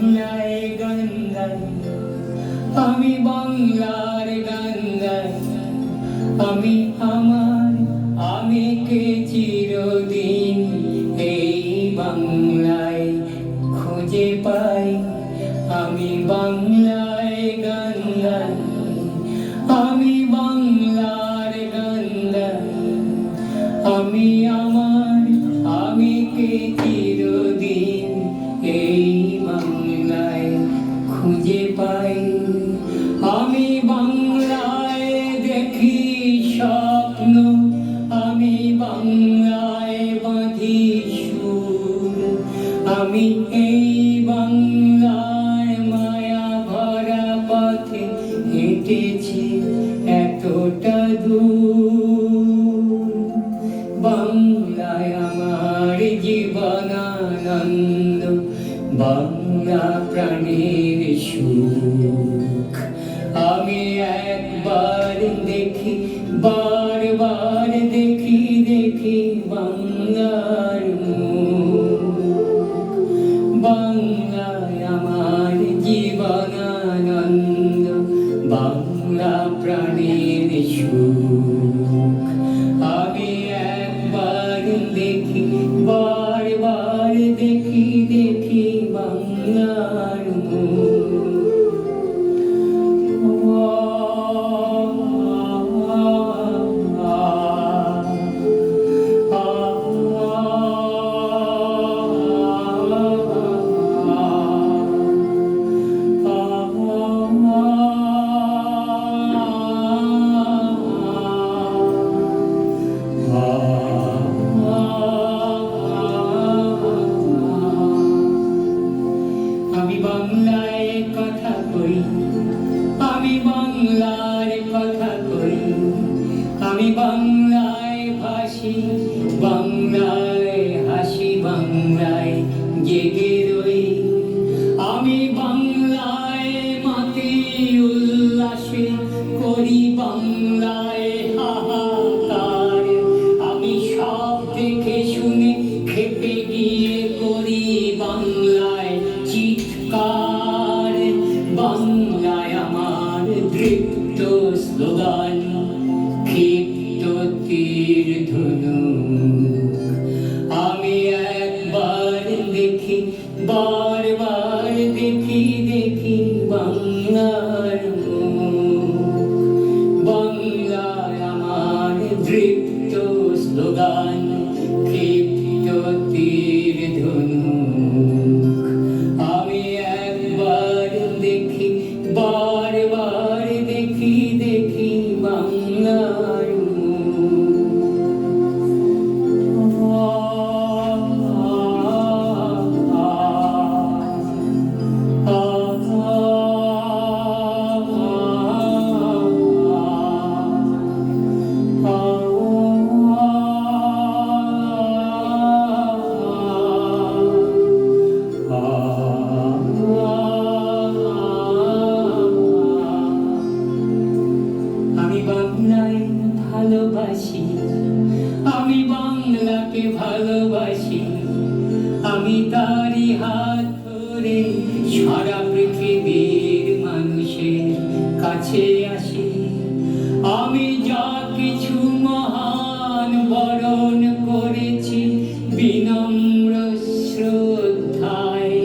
বাংলায় গান গাই, আমি বাংলার গান গাই, আমি আমার আমিকে চিরদিন এই বাংলায় খুঁজে পাই। আমি বাংলায় গান গাই, আমি বাংলার গান গাই, আমি আমার আমিকে চিরদিন এই বাংলায় খুঁজে পাই। আমি বাংলায় দেখি স্বপ্ন, আমি বাংলায় বাঁধি সুর, আমি এই বাংলায় মায়া ভরা পথে হেঁটেছি এতটা দূর। বাংলায় আমার জীবনানন্দ, বাংলা প্রাণের সুখ। আমি একবার দেখি, বারবার দেখি, দেখি বাংলার মুখ। বাংলায় আমার জীবনানন্দ, বাংলা প্রাণের সুখ। আমি একবার দেখি, বারবার দেখি, দেখি বাংলার মুখ। আমি বাংলায় কথা কই, আমি বাংলার কথা কই, আমি বাংলায় ভাসি, বাংলায় হাসি, বাংলায় জেগে রই। আমি বাংলায় মাতি উল্লাসে করি, বাংলায় হাহাকার। আমি সব দেখে শুনে খেপে গিয়ে করি বাংলায় চিৎকার। বাংলায় আমার দৃপ্ত স্লোগান, ক্ষিপ্ত তীর ধনুক। আমি একবার দেখি, বারবার দেখি, দেখি বাংলার মুখ। বাংলায় আমার দৃপ্ত স্লোগান, ক্ষিপ্ত তীর ধনুক। আমি একবার দেখি, বারবার দেখি, দেখি বাংলার আমি বাংলায় ভালোবাসি, আমি বাংলাকে ভালোবাসি, আমি তারই হাত ধরে সারা পৃথিবীর মানুষের কাছে আসি। আমি যা কিছু মহান বরণ করেছি বিনম্র শ্রদ্ধায়,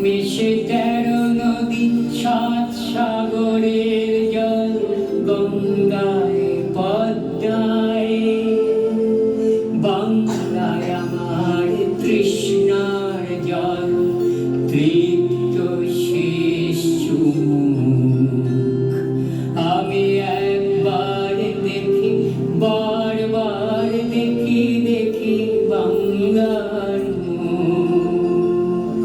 মিশে 13 নদী 7 সাগরের জল, গঙ্গায় পদ্মায়। বাংলায় আমার তৃষ্ণার জল, তৃপ্ত শেষ চুমুক। আমি একবার দেখি, বারবার দেখি, দেখি বাংলার মুখ।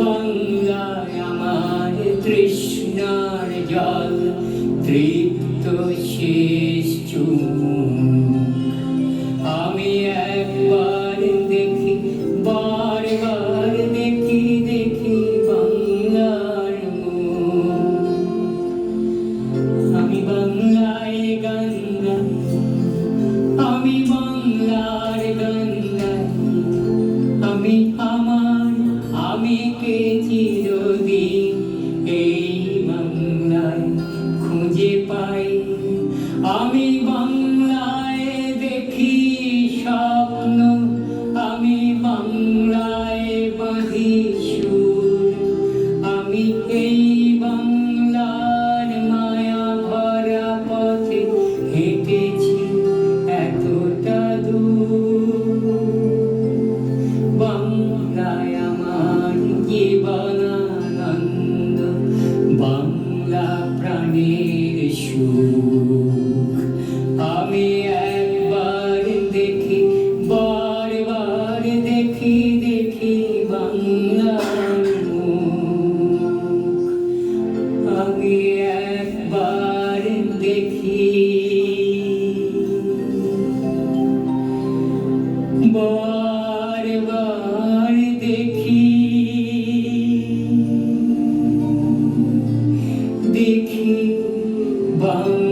বাংলায় আমার তৃষ্ণার জল, তৃপ্ত শেষ চুমুক। আমি একবার দেখি, বারবার দেখি, দেখি বাংলার মুখ। আমি বাংলায় গান গাই, আমি বাংলার গান গাই, আমি আমার আমিকে তোমাকে চিরদিন এই বাংলায় খুঁজে পাই। আমি বাংলায় দেখি স্বপ্ন, আমি বাংলায় বাঁধি সুর। আমি এই বাংলার মায়া ভরা পথে হেঁটেছি এতটা দূর। বাংলায় আমার জীবনানন্দ, বাংলা প্রাণের সুখ। আমি একবার দেখি, বারবার দেখি, দেখি বাংলার মুখ। আমি একবার দেখি, বারবার দেখি, দেখি বাংলা।